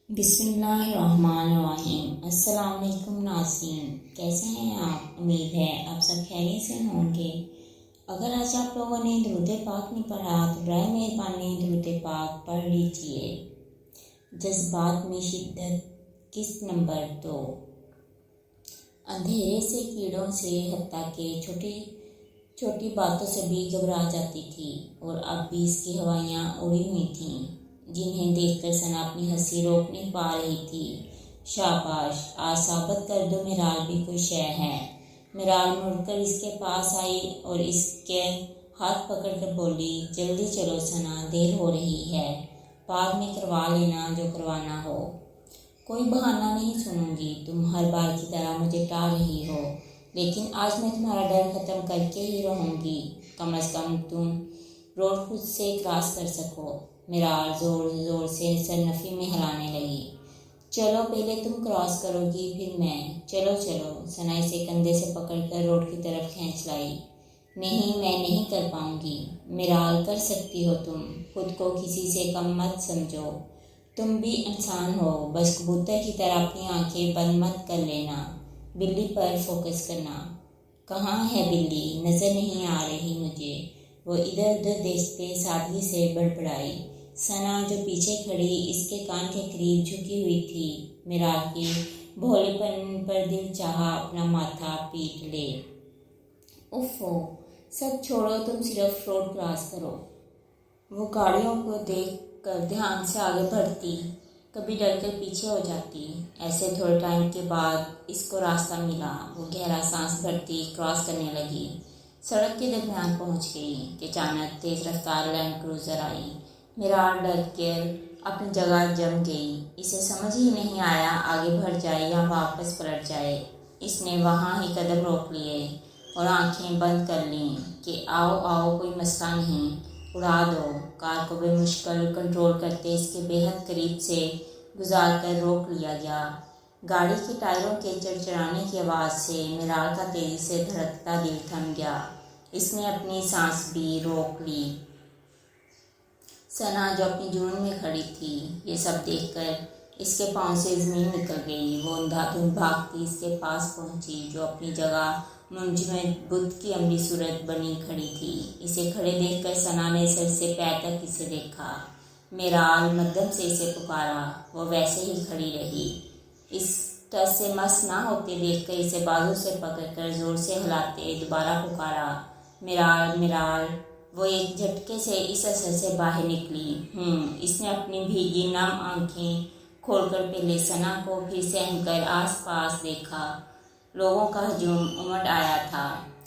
بسم اللہ الرحمن الرحیم۔ السلام علیکم ناظرین، کیسے ہیں آپ؟ امید ہے آپ سب خیریت سے ہوں گے۔ اگر آج آپ لوگوں نے درود پاک نہیں پڑھا تو برائے مہربانی درود پاک پڑھ لیجئے۔ جذبات میں شدت، قسط نمبر 2۔ اندھیرے سے، کیڑوں سے، حتیٰ کہ چھوٹی باتوں سے بھی گھبرا جاتی تھی، اور اب بھی اس کی ہوائیاں اڑی ہوئی تھیں جنہیں دیکھ کر ثنا اپنی ہنسی روک نہیں پا رہی تھی۔ شاباش، آج ثابت کر دو میرال بھی کوئی شے ہے۔ میرال مڑ کر اس کے پاس آئی اور اس کے ہاتھ پکڑ کر بولی، جلدی چلو ثنا، دیر ہو رہی ہے، بعد میں کروا لینا جو کروانا ہو۔ کوئی بہانہ نہیں سنوں گی، تم ہر بار کی طرح مجھے ٹال رہی ہو، لیکن آج میں تمہارا ڈر ختم کر کے ہی رہوں گی، کم از کم تم روڈ خود سے کراس کر سکو۔ میرال زور زور سے سرنفی میں ہلانے لگی۔ چلو، پہلے تم کراس کرو گی پھر میں۔ چلو چلو، ثنا اسے کندھے سے پکڑ کر روڈ کی طرف کھینچ لائی۔ نہیں، میں نہیں کر پاؤں گی۔ میرال، کر سکتی ہو تم، خود کو کسی سے کم مت سمجھو، تم بھی انسان ہو، بس کبوتر کی طرح اپنی آنکھیں بند مت کر لینا، بلی پر فوکس کرنا۔ کہاں ہے بلی؟ نظر نہیں آ رہی مجھے، وہ ادھر ادھر دیکھتے سادگی سے بڑبڑائی۔ ثنا جو پیچھے کھڑی اس کے کان کے قریب جھکی ہوئی تھی، میرال کے بھولے پن پر دل چاہا اپنا ماتھا پیٹ لے۔ اوفو، سب چھوڑو، تم صرف روڈ کراس کرو۔ وہ گاڑیوں کو دیکھ کر دھیان سے آگے بڑھتی، کبھی ڈر کر پیچھے ہو جاتی۔ ایسے تھوڑے ٹائم کے بعد اس کو راستہ ملا، وہ گہرا سانس بھرتی کراس کرنے لگی۔ سڑک کے درمیان پہنچ گئی کہ اچانک تیز رفتار لینڈ کروزر آئی۔ میرال ڈر کر اپنی جگہ جم گئی، اسے سمجھ ہی نہیں آیا آگے بڑھ جائے یا واپس پلٹ جائے۔ اس نے وہاں ہی قدم روک لیے اور آنکھیں بند کر لیں کہ آؤ آؤ، کوئی مسئلہ نہیں، اڑا دو۔ کار کو بے مشکل کنٹرول کرتے اس کے بے حد قریب سے گزار کر روک لیا گیا۔ گاڑی کے ٹائروں کے چڑچڑانے کی آواز سے میرال کا تیزی سے دھڑکتا دل تھم گیا، اس نے اپنی سانس بھی روک لی۔ ثنا جو اپنی جنون میں کھڑی تھی، یہ سب دیکھ کر اس کے پاؤں سے زمین نکل گئی۔ وہ اندھا دھند بھاگتی اس کے پاس پہنچی جو اپنی جگہ منجمد بت کی عملی صورت بنی کھڑی تھی۔ اسے کھڑے دیکھ کر ثنا نے سر سے پیر تک اسے دیکھا۔ میرال مدھم سے اسے پکارا، وہ ویسے ہی کھڑی رہی۔ اس ٹس سے مس نہ ہوتے دیکھ کر اسے بازو سے پکڑ کر زور سے ہلاتے دوبارہ پکارا، میرال میرال۔ وہ ایک جھٹکے سے اس اثر سے باہر نکلی۔ اس نے اپنی بھیگی نم آنکھیں کھول کر پہلے ثنا کو پھر سہم کر آس پاس دیکھا۔ لوگوں کا ہجوم امڑ آیا تھا۔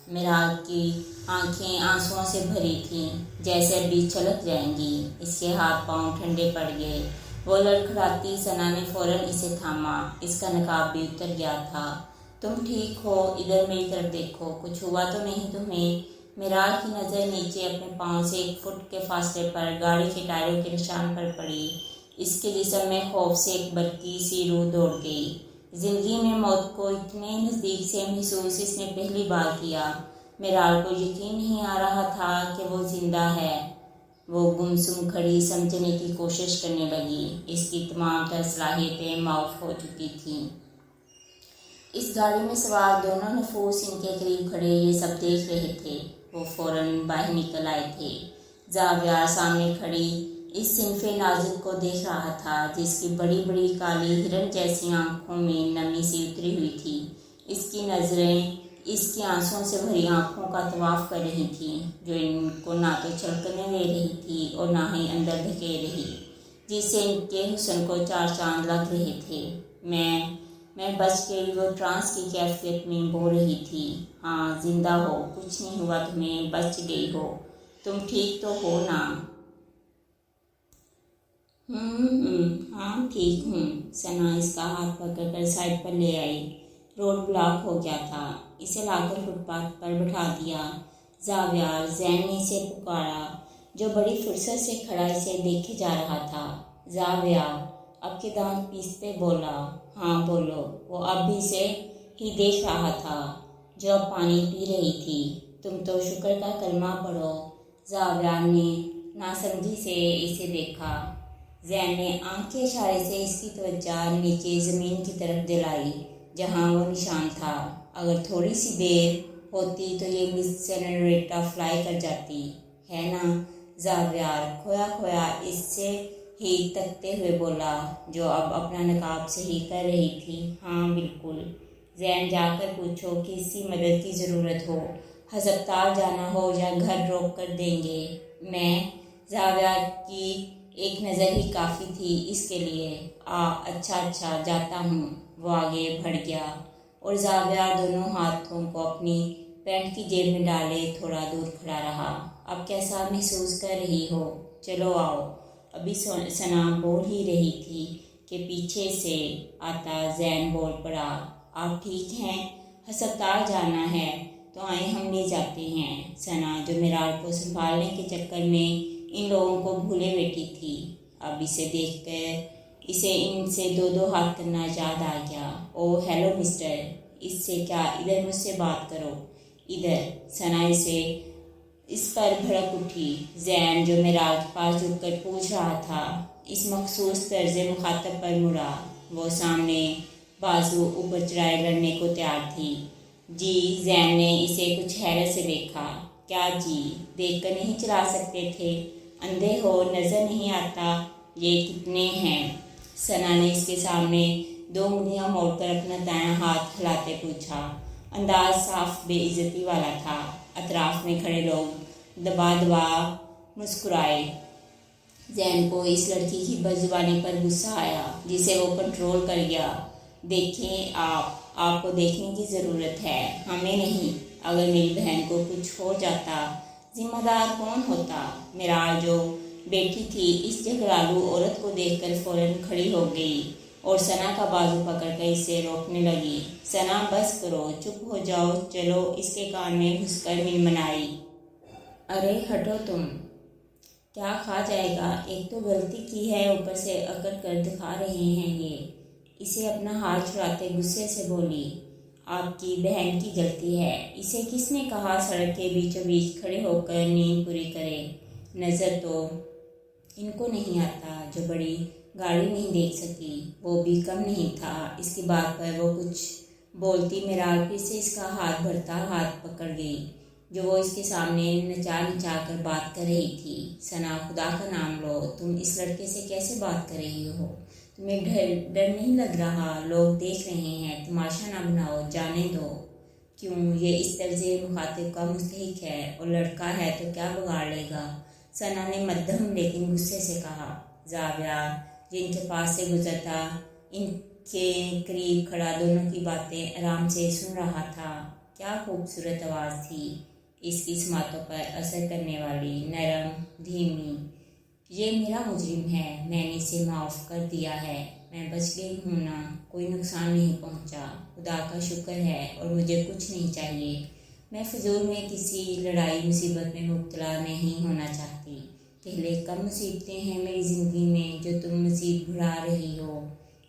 میرال کی آنکھیں آنسوؤں سے بھری تھیں، جیسے ابھی چھلک جائیں گی۔ اس کے ہاتھ پاؤں ٹھنڈے پڑ گئے، وہ لڑکھڑاتی۔ ثنا نے فوراً اسے تھاما، اس کا نقاب بھی اتر گیا تھا۔ تم ٹھیک ہو؟ ادھر میری طرف دیکھو، کچھ ہوا تو نہیں تمہیں؟ میرال کی نظر نیچے اپنے پاؤں سے 1 فٹ کے فاصلے پر گاڑی کے ٹائروں کے نشان پر پڑی۔ اس کے جسم میں خوف سے ایک برقی سی روح دوڑ گئی۔ زندگی میں موت کو اتنے نزدیک سے محسوس اس نے پہلی بار کیا۔ میرال کو یقین نہیں آ رہا تھا کہ وہ زندہ ہے۔ وہ گمسم کھڑی سمجھنے کی کوشش کرنے لگی، اس کی تمام تر صلاحیتیں معاف ہو چکی تھیں۔ اس گاڑی میں سوار دونوں نفوس ان کے قریب کھڑے یہ سب دیکھ رہے تھے۔ وہ فوراً باہر نکل آئے تھے۔ زاویار سامنے کھڑی اس صنف ناظر کو دیکھ رہا تھا، جس کی بڑی بڑی کالی ہرن جیسی آنکھوں میں نمی سی اتری ہوئی تھی۔ اس کی نظریں اس کی آنسوؤں سے بھری آنکھوں کا طواف کر رہی تھیں، جو ان کو نہ تو چھلکنے دے رہی تھی اور نہ ہی اندر دھکیل رہی، جس سے ان کے حسن کو 4 چاند لگ رہے تھے۔ میں بچ گئی، وہ ٹرانس کی کیفیت میں بول رہی تھی۔ ہاں، زندہ ہو، کچھ نہیں ہوا تمہیں، بچ گئی ہو، تم ٹھیک تو ہو نا؟ ہاں ٹھیک ہوں۔ ثنا اس کا ہاتھ پکڑ کر سائڈ پر لے آئی۔ روڈ بلاک ہو گیا تھا، اسے لا کر فٹ پاتھ پر بٹھا دیا۔ زاویار زین نے اسے پکارا، جو بڑی فرصت سے کھڑا اسے دیکھے جا رہا تھا۔ زاویار اب کے دانت پیستے بولا، ہاں بولو۔ وہ اب بھی اسے ہی دیکھ رہا تھا جو اب پانی پی رہی تھی۔ تم تو شکر کا کلمہ پڑھو۔ زاویار نے ناسمجھی سے اسے دیکھا۔ زین نے آنکھ کے اشارے سے اس کی توجہ نیچے زمین کی طرف دلائی جہاں وہ نشان تھا۔ اگر تھوڑی سی دیر ہوتی تو یہ مس سینوریٹا فلائی کر جاتی، ہے نا؟ زاویار کھویا کھویا اس سے ہی تکتے ہوئے بولا، جو اب اپنا نقاب صحیح کر رہی تھی۔ ہاں بالکل۔ زین جا کر پوچھو کہ کسی مدد کی ضرورت ہو، ہسپتال جانا ہو یا گھر روک کر دیں گے میں۔ زاویار کی ایک نظر ہی کافی تھی اس کے لیے۔ اچھا جاتا ہوں۔ وہ آگے بڑھ گیا اور زاویار دونوں ہاتھوں کو اپنی پینٹ کی جیب میں ڈالے تھوڑا دور کھڑا رہا۔ اب کیسا محسوس کر رہی ہو؟ چلو آؤ۔ ابھی ثنا بول ہی رہی تھی کہ پیچھے سے آتا زین بول پڑا، آپ ٹھیک ہیں؟ ہسپتال جانا ہے تو آئیں ہم لے جاتے ہیں۔ ثنا جو میرال کو سنبھالنے کے چکر میں ان لوگوں کو بھولے بیٹھی تھی، اب اسے دیکھ کر اسے ان سے دو ہاتھ کرنا یاد آ گیا۔ او ہیلو مسٹر، اس سے کیا، ادھر مجھ سے بات کرو، ادھر۔ ثنا اس پر بھڑک اٹھی۔ زین جو میرال کے پاس جھک کر پوچھ رہا تھا، اس مخصوص طرز مخاطب پر مڑا۔ وہ سامنے بازو اوپر چڑھائے لڑنے کو تیار تھی۔ جی؟ زین نے اسے کچھ حیرت سے دیکھا۔ کیا جی؟ دیکھ کر نہیں چلا سکتے تھے؟ اندھے ہو، نظر نہیں آتا یہ کتنے ہیں؟ ثنا نے اس کے سامنے دو انگلیاں موڑ کر اپنا دایاں ہاتھ ہلاتے پوچھا۔ انداز صاف بے عزتی والا تھا۔ اطراف میں کھڑے لوگ دبا مسکرائے۔ زین کو اس لڑکی کی بدزبانی پر غصہ آیا جسے وہ کنٹرول کر گیا۔ دیکھیں آپ کو دیکھنے کی ضرورت ہے، ہمیں نہیں۔ اگر میری بہن کو کچھ ہو جاتا ذمہ دار کون ہوتا؟ میرال جو بیٹھی تھی اس جھگڑالو عورت کو دیکھ کر فوراً کھڑی ہو گئی اور ثنا کا بازو پکڑ کر اسے روکنے لگی۔ ثنا بس کرو، چپ ہو جاؤ، چلو۔ اس کے کان میں گھس کر منمنائی۔ ارے ہٹو تم، کیا کھا جائے گا؟ ایک تو غلطی کی ہے، اوپر سے اکڑ کر دکھا رہے ہیں یہ۔ اسے اپنا ہاتھ چھڑاتے غصے سے بولی، آپ کی بہن کی غلطی ہے۔ اسے کس نے کہا سڑک کے بیچوں بیچ کھڑے ہو کر نیند پوری کرے؟ نظر تو ان کو نہیں آتا جو بڑی گاڑی نہیں دیکھ سکی، وہ بھی کم نہیں تھا۔ اس کی بات پر وہ کچھ بولتی میرال پھر سے اس کا ہاتھ بڑھتا ہاتھ پکڑ گئی جو وہ اس کے سامنے نچا کر بات کر رہی تھی۔ ثنا، خدا کا نام لو، تم اس لڑکے سے کیسے بات کر رہی ہو؟ تمہیں ڈر نہیں لگ رہا؟ لوگ دیکھ رہے ہیں، تماشا نہ بناؤ، جانے دو۔ کیوں؟ یہ اس طرز مخاطب کا مستحق ہے، اور لڑکا ہے تو کیا بگاڑ لے گا؟ ثنا نے مدھم لیکن غصے سے کہا۔ زاویار جن کے پاس سے گزرتا ان کے قریب کھڑا دونوں کی باتیں آرام سے سن رہا تھا۔ کیا خوبصورت آواز تھی، اس کی سماعتوں پر اثر کرنے والی، نرم، دھیمی۔ یہ میرا مجرم ہے، میں نے اسے معاف کر دیا ہے، میں بچ گئی ہوں نا، کوئی نقصان نہیں پہنچا، خدا کا شکر ہے، اور مجھے کچھ نہیں چاہیے۔ میں فضول میں کسی لڑائی مصیبت میں مبتلا نہیں ہونا چاہتی۔ پہلے کم مصیبتیں ہیں میری زندگی میں جو تم مزید بڑھا رہی ہو۔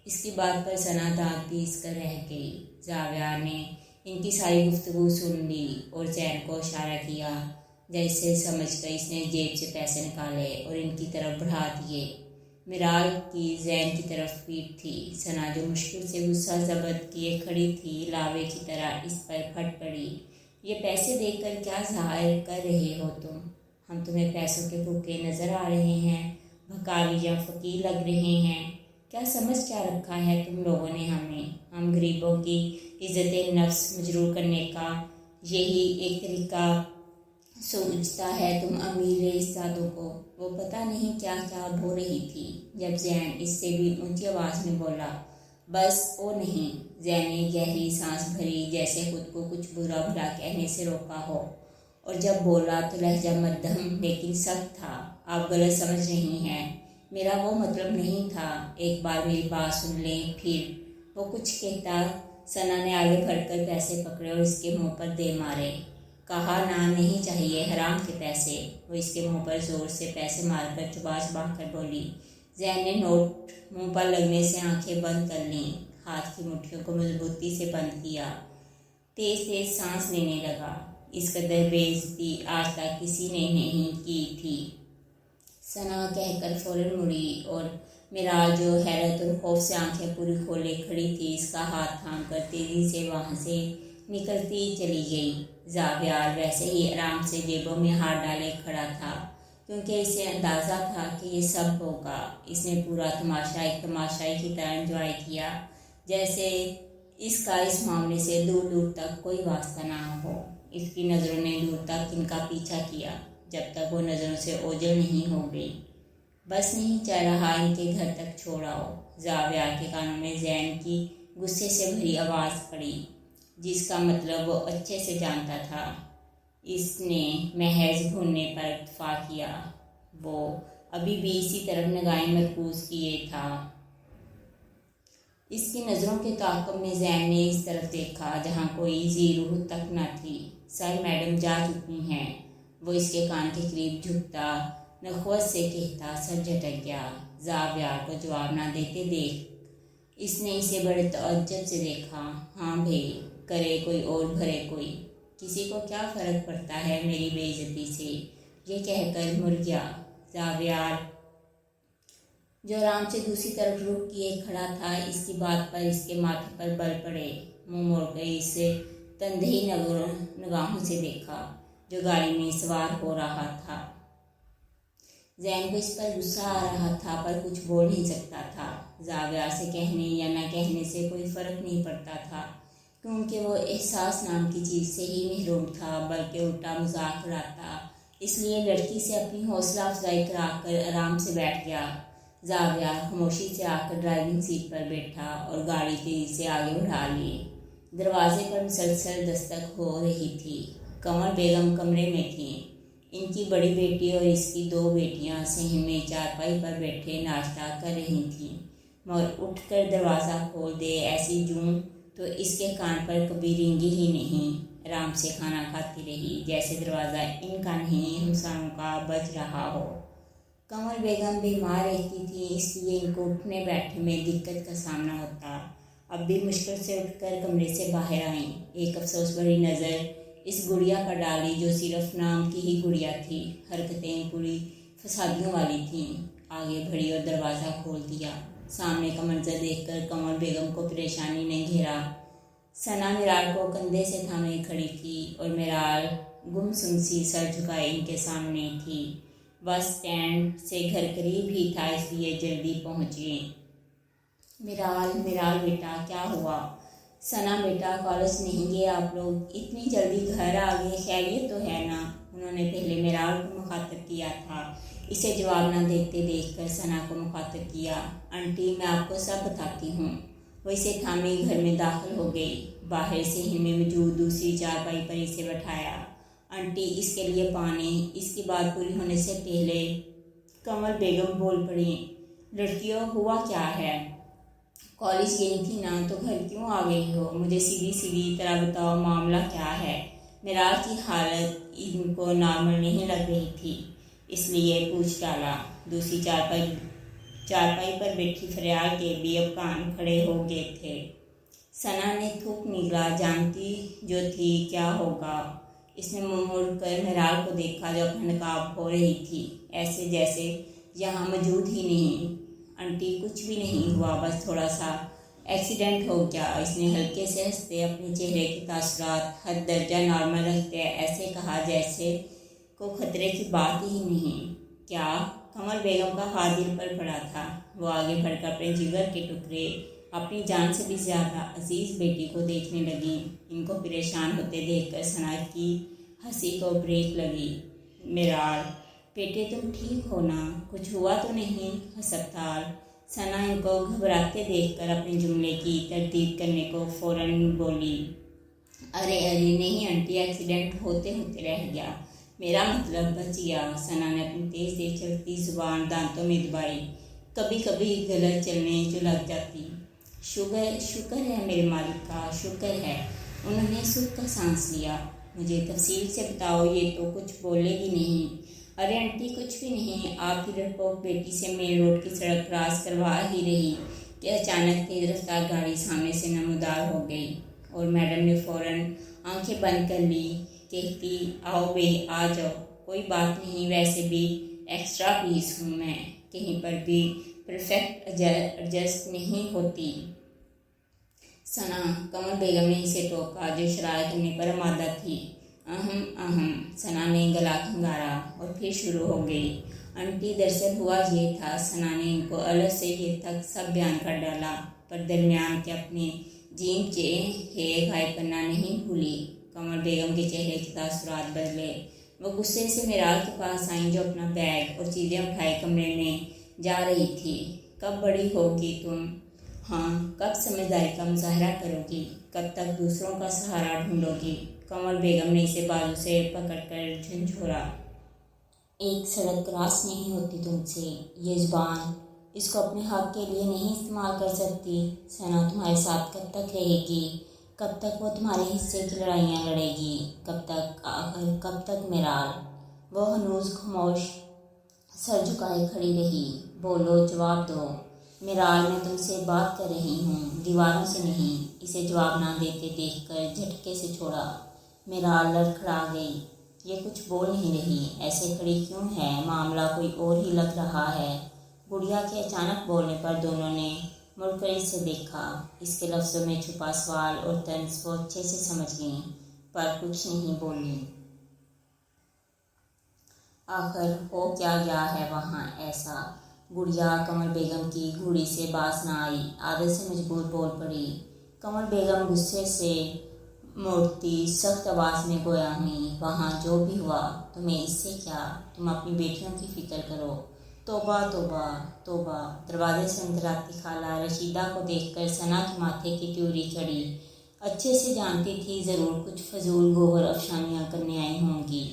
اس کی بات پر ثنا دانت پیس کر رہ گئی۔ زاویار نے ان کی ساری گفتگو سن لی اور زین کو اشارہ کیا، جیسے سمجھ کر اس نے جیب سے پیسے نکالے اور ان کی طرف بڑھا دیے۔ میرال کی زین کی طرف پیٹھ تھی۔ ثنا جو مشکل سے غصہ ضبط کیے کھڑی تھی، لاوے کی طرح اس پر پھٹ پڑی۔ یہ پیسے دے کر کیا ظاہر کر رہے ہو تم؟ ہم تمہیں پیسوں کے بھوکے نظر آ رہے ہیں، بھکاری یا فقیر لگ رہے ہیں؟ کیا سمجھ کیا رکھا ہے تم لوگوں نے ہمیں؟ ہم غریبوں کی عزت نفس مجروح کرنے کا یہی ایک طریقہ سوچتا ہے تم امیر رئیسزادوں کو؟ وہ پتہ نہیں کیا کیا بول رہی تھی جب زین اس سے بھی اونچی آواز میں بولا، بس او نہیں۔ زین نے گہری سانس بھری، جیسے خود کو کچھ برا بھلا کہنے سے روکا ہو، اور جب بولا تو لہجہ مدھم لیکن سخت تھا۔ آپ غلط سمجھ رہی ہیں، میرا وہ مطلب نہیں تھا، ایک بار میری بات سن لیں پھر۔ وہ کچھ کہتا ثنا نے آگے بڑھ کر پیسے پکڑے اور اس کے منہ پر دے مارے۔ کہا نا نہیں چاہیے، حرام کے پیسے۔ وہ اس کے منہ پر زور سے پیسے مار کر چبا کر بولی۔ زین نے نوٹ منہ پر لگنے سے آنکھیں بند کر لیں، ہاتھ کی مٹھیوں کو مضبوطی سے بند کیا، تیز تیز سانس لینے لگا۔ اس قدر بے عزتی آج تک کسی نے نہیں کی تھی۔ ثنا کہہ کر فوراً مڑی اور میرال جو حیرت اور خوف سے آنکھیں پوری کھولے کھڑی تھی اس کا ہاتھ تھام کر تیزی سے وہاں سے نکلتی چلی گئی۔ زاویار ویسے ہی آرام سے جیبوں میں ہاتھ ڈالے کھڑا تھا کیونکہ اسے اندازہ تھا کہ یہ سب ہوگا۔ اس نے پورا تماشا ایک تماشائی کی طرح انجوائے کیا، جیسے اس کا اس معاملے سے دور دور تک کوئی واسطہ نہ ہو۔ اس کی نظروں نے دور تک ان کا پیچھا کیا جب تک وہ نظروں سے اوجھل نہیں ہو گئی۔ بس نہیں چل رہا، ان کے گھر تک چھوڑ آؤ۔ زاویار کے کانوں میں زین کی غصے سے بھری آواز پڑی، جس کا مطلب وہ اچھے سے جانتا تھا۔ اس نے محض گھورنے پر اکتفا کیا۔ وہ ابھی بھی اسی طرف نگاہیں مرکوز کیے تھا۔ اس کی نظروں کے تعاقب میں زین نے اس طرف دیکھا جہاں کوئی ذی روح تک نہ تھی۔ سر میڈم جا چکی ہیں، وہ اس کے کان کے قریب جھکتا نخوت سے کہتا۔ سر جھٹک گیا۔ زاویار کو جواب نہ دیتے دیکھ اس نے اسے بڑے تعجب سے دیکھا۔ ہاں بھئی، کرے کوئی اور بھرے کوئی، کسی کو کیا فرق پڑتا ہے میری بے عزتی سے، یہ کہہ کر مر گیا۔ زاویار جو آرام سے دوسری طرف رخ کیے کھڑا تھا، اس کی بات پر اس کے ماتھے پر بل پڑے۔ منہ موڑ کر اسے تندہی نگاہوں سے دیکھا جو گاڑی میں سوار ہو رہا تھا۔ زین کو اس پر غصہ آ رہا تھا پر کچھ بول نہیں سکتا تھا۔ زاویار سے کہنے یا نہ کہنے سے کوئی فرق نہیں پڑتا تھا کیونکہ وہ احساس نام کی چیز سے ہی محروم تھا، بلکہ الٹا مذاق اڑاتا۔ اس لیے لڑکی سے اپنی حوصلہ افزائی کرا کر آرام سے بیٹھ گیا۔ زاویار خاموشی سے آ کر ڈرائیونگ سیٹ پر بیٹھا اور گاڑی تیزی سے آگے بڑھا لی۔ دروازے پر مسلسل دستک ہو رہی تھی۔ قمر بیگم کمرے میں تھیں۔ ان کی بڑی بیٹی اور اس کی 2 بیٹیاں صحن میں چارپائی پر بیٹھے ناشتہ کر رہی تھیں، مگر اٹھ کر دروازہ کھول دے ایسی جوں تو اس کے کان پر کبھی رینگی ہی نہیں۔ آرام سے کھانا کھاتی رہی جیسے دروازہ ان کا نہیں ہمسایوں کا بج رہا ہو۔ قمر بیگم بیمار رہتی تھیں، اس لیے ان کو اٹھنے بیٹھنے میں دقت کا سامنا ہوتا۔ اب بھی مشکل سے اٹھ کر کمرے سے باہر آئیں۔ ایک افسوس بھری نظر اس گڑیا پر ڈالی جو صرف نام کی ہی گڑیا تھی۔ حرکتیں پوری فسادیوں والی تھیں۔ آگے بڑھی اور دروازہ کھول دیا۔ سامنے کا منظر دیکھ کر قمر بیگم کو پریشانی نے گھیرا۔ ثنا میرال کو کندھے سے تھامے کھڑی تھی اور میرال گمسم سی سر جھکائے ان کے سامنے تھی۔ بس اسٹینڈ سے گھر قریب ہی تھا اس لیے جلدی پہنچ گئیں۔ میرال بیٹا کیا ہوا؟ ثنا بیٹا کالج نہیں گئے آپ لوگ؟ اتنی جلدی گھر آ گئے، خیریت تو ہے نا؟ انہوں نے پہلے میرال کو مخاطب کیا تھا۔ اسے جواب نہ دیتے دیکھ کر ثنا کو مخاطب کیا۔ آنٹی میں آپ کو سب بتاتی ہوں۔ وہ اسے تھامے گھر میں داخل ہو گئی۔ باہر صحن میں موجود دوسری چارپائی پر اسے بٹھایا۔ آنٹی اس کے لیے پانی۔ اس کی بات پوری ہونے سے پہلے قمر بیگم بول پڑی۔ لڑکیوں ہوا کیا ہے؟ کالج گئی تھی نا تو گھر کیوں آ گئی ہو؟ مجھے سیدھی طرح بتاؤ معاملہ کیا ہے؟ میرال کی حالت ان کو نارمل نہیں لگ رہی تھی اس لیے پوچھ ڈالا۔ دوسری چارپائی پر بیٹھی فریال کے بھی اب کان کھڑے ہو گئے تھے۔ ثنا نے تھوک نگلا، جانتی جو تھی کیا ہوگا۔ اس نے منہ موڑ کر میرال کو دیکھا جو اپنا نقاب کھول رہی تھی، ایسے جیسے یہاں موجود ہی نہیں۔ آنٹی کچھ بھی نہیں ہوا، بس تھوڑا سا ایکسیڈنٹ ہو گیا۔ اس نے ہلکے سے ہنستے اپنے چہرے کے تاثرات حد درجہ نارمل رکھتے ایسے کہا جیسے کو خطرے کی بات ہی نہیں۔ کیا؟ قمر بیگم کا ہاتھ دل پر پڑا تھا۔ وہ آگے بڑھ کر اپنے جگر کے ٹکڑے، اپنی جان سے بھی زیادہ عزیز بیٹی کو دیکھنے لگی۔ ان کو پریشان ہوتے دیکھ کر ثنا کی ہنسی کو بریک لگی۔ میرال بیٹے تم ٹھیک ہو نا؟ کچھ ہوا تو نہیں؟ ہسپتال؟ ثنا ان کو گھبراتے دیکھ کر اپنے جملے کی تردید کرنے کو فوراً بولی۔ ارے نہیں آنٹی، ایکسیڈنٹ ہوتے رہ گیا، میرا مطلب بچ گیا۔ ثنا نے اپنی تیز چلتی زبان دانتوں میں دبائی۔ کبھی کبھی غلط چلنے جو لگ جاتی۔ شکر ہے میرے مالک کا، شکر ہے۔ انہوں نے سکھ کا سانس لیا۔ مجھے تفصیل سے بتاؤ، یہ تو کچھ بولے بھی نہیں۔ ارے آنٹی کچھ بھی نہیں، آپ کی ڈرپوک بیٹی سے مین روڈ کی سڑک کراس کروا ہی رہی کہ اچانک تیز رفتار گاڑی سامنے سے نمودار ہو گئی اور میڈم نے فوراً آنکھیں بند کر لی، کہتی آؤ بھئی آ جاؤ، کوئی بات نہیں، ویسے بھی ایکسٹرا پیس ہوں میں، کہیں پر بھی پرفیکٹ ایڈجسٹ نہیں ہوتی۔ ثنا، قمر بیگم نے اسے ٹوکا جو شرارت کرنے پر آمادہ تھی۔ ثنا نے گلا کھنگارا اور پھر شروع ہو گئی۔ آنٹی، دراصل ہوا یہ تھا۔ ثنا نے ان کو الگ سے یہ تک سب بیان کر ڈالا، پر درمیان کے اپنے جیم چہے غائب کرنا نہیں بھولی۔ قمر بیگم کے چہرے کے تاثرات بدلے۔ وہ غصے سے میرال کے پاس آئیں جو اپنا بیگ اور چیزیں اٹھائے کمرے میں جا رہی تھی۔ کب بڑی ہوگی تم؟ ہاں، کب سمجھداری کا مظاہرہ کرو گی؟ کب تک دوسروں کا سہارا ڈھونڈو گی؟ قمر بیگم نے اسے بازو سے پکڑ کر جھنجھوڑا۔ ایک سڑک کراس نہیں ہوتی تم سے۔ یہ زبان، اس کو اپنے حق کے لیے نہیں استعمال کر سکتی۔ ثنا تمہارے ساتھ کب تک رہے گی؟ کب تک وہ تمہارے حصے کی لڑائیاں لڑے گی؟ کب تک؟ آخر کب تک میرال؟ وہ ہنوز خاموش سر جھکائے کھڑی رہی۔ بولو، جواب دو۔ میرال، میں تم سے بات کر رہی ہوں، دیواروں سے نہیں۔ اسے جواب نہ دیتے دیکھ کر جھٹکے سے چھوڑا۔ میرال لڑکھڑا گئی۔ یہ کچھ بول نہیں رہی، ایسے کھڑی کیوں ہے؟ معاملہ کوئی اور ہی لگ رہا ہے۔ گڑیا کے اچانک بولنے پر دونوں نے مڑ کر اسے دیکھا۔ اس کے لفظوں میں چھپا سوال اور طنز وہ اچھے سے سمجھ گئیں، پر کچھ نہیں بولیں۔ آخر ہو کیا گیا ہے وہاں ایسا؟ گڑیا قمر بیگم کی گھوڑی سے باز نہ آئی، عادت سے مجبور بول پڑی۔ قمر بیگم غصے سے موڑتی سخت آواز میں گویا ہوئیں، وہاں جو بھی ہوا تمہیں اس سے کیا؟ تم اپنی بیٹیوں کی فکر کرو۔ توبہ توبہ توبہ۔ دروازے سے اندر آتی خالہ رشیدہ کو دیکھ کر ثنا کے ماتھے کی تیوری چڑھی۔ اچھے سے جانتی تھی ضرور کچھ فضول گوہر افشانیاں کرنے آئی ہوں گی۔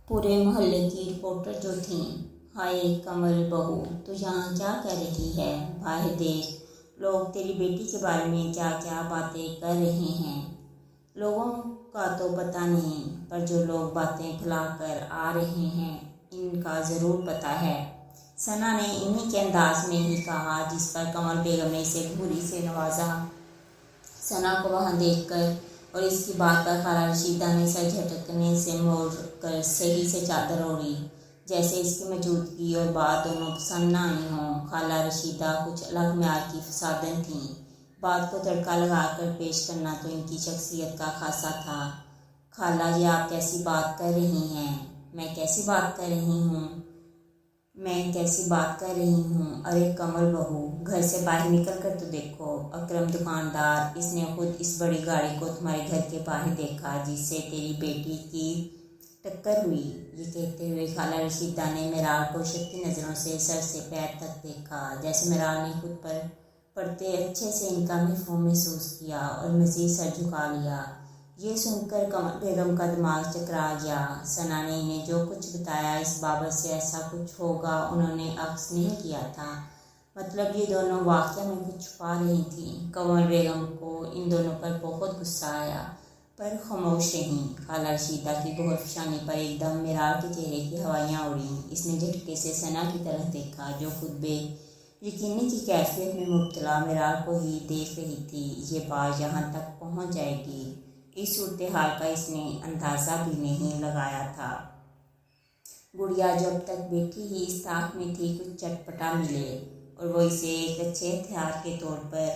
پورے محلے کی رپورٹر جو تھیں۔ ہائے کمل بہو، تو یہاں کیا کر رہی ہے؟ باہر دیکھ، لوگ تیری بیٹی کے بارے میں کیا کیا باتیں کر رہے ہیں۔ لوگوں کا تو پتہ نہیں، پر جو لوگ باتیں پھیلا کر آ رہے ہیں ان کا ضرور پتہ ہے۔ ثنا نے انہی کے انداز میں ہی کہا جس پر قمر بیگم نے اسے گھوڑی سے نوازا۔ ثنا کو وہاں دیکھ کر اور اس کی بات پر خالہ رشیدہ نے سر جھٹکنے سے موڑ کر صحیح سے چادر اوڑھی، جیسے اس کی موجودگی اور بات دونوں پسند نہ آئی ہوں۔ خالہ رشیدہ کچھ الگ معیار کی فسادن تھیں۔ بات کو تڑکا لگا کر پیش کرنا تو ان کی شخصیت کا خاصہ تھا۔ خالہ، یہ آپ کیسی بات کر رہی ہیں؟ میں کیسی بات کر رہی ہوں؟ ارے کمل بہو، گھر سے باہر نکل کر تو دیکھو۔ اکرم دکاندار، اس نے خود اس بڑی گاڑی کو تمہارے گھر کے باہر دیکھا جس سے تیری بیٹی کی ٹکر ہوئی۔ یہ کہتے ہوئے خالہ رشیدہ نے میرال کو شکی نظروں سے سر سے پیر تک دیکھا، جیسے میرال نے خود پر پڑتے اچھے سے ان کا مفہوم محسوس کیا اور مزید سر جھکا لیا۔ یہ سن کر قمر بیگم کا دماغ چکرا گیا۔ ثنا نے انہیں جو کچھ بتایا اس بابت سے ایسا کچھ ہوگا انہوں نے عکس نہیں کیا تھا، مطلب یہ دونوں واقعہ میں کچھ چھپا رہی تھیں۔ قمر بیگم کو ان دونوں پر بہت غصہ آیا، پر خاموش رہیں۔ خالہ رشیدہ کی گوہر فشانی پر ایک دم میرال کے چہرے کی ہوائیاں اڑیں۔ اس نے جھٹکے سے ثنا کی طرف دیکھا جو خود بے یقینی کی کیفیت میں مبتلا میرال کو ہی دیکھ رہی تھی۔ یہ بات یہاں تک پہنچ جائے گی، اس صورتحال کا اس نے اندازہ بھی نہیں لگایا تھا۔ گڑیا جو اب تک بیٹھی ہی اس طاق میں تھی کچھ چٹپٹا ملے اور وہ اسے ایک اچھے ہتھیار کے طور پر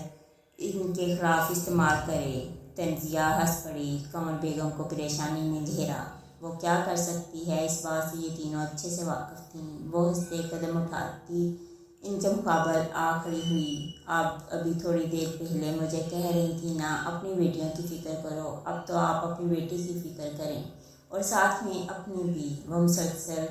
ان کے خلاف استعمال کرے۔ تنزیہ ہنس پڑی۔ قمر بیگم کو پریشانی نے گھیرا۔ وہ کیا کر سکتی ہے؟ اس بات سے یہ تینوں اچھے سے واقف تھیں۔ وہ ہنستے قدم اٹھاتی ان کے مقابل آ کھڑی ہوئی۔ آپ ابھی تھوڑی دیر پہلے مجھے کہہ رہی تھی نا اپنی بیٹیوں کی فکر کرو، اب تو آپ اپنی بیٹی کی فکر کریں اور ساتھ میں اپنی بھی۔ وہ مسلسل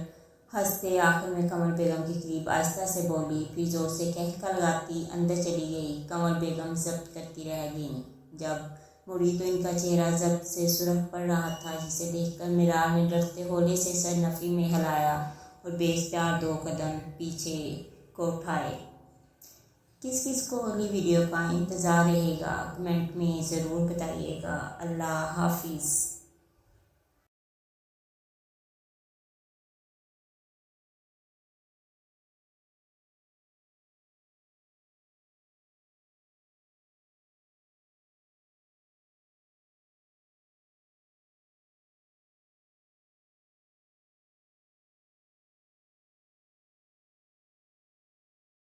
ہنستے آخر میں قمر بیگم کے قریب آہستہ سے بولی، پھر زور سے قہقہ لگاتی اندر چلی گئی۔ قمر بیگم ضبط کرتی رہ گئیں۔ جب مڑی تو ان کا چہرہ ضبط سے سرخ پڑ رہا تھا، جسے دیکھ کر میرال نے ڈرتے ہولے سے سر نفی میں ہلایا اور بے اختیار 2 قدم پیچھے کو اٹھائے۔ کس کو اگلی ویڈیو کا انتظار رہے گا؟ کمنٹ میں ضرور بتائیے گا۔ اللہ حافظ۔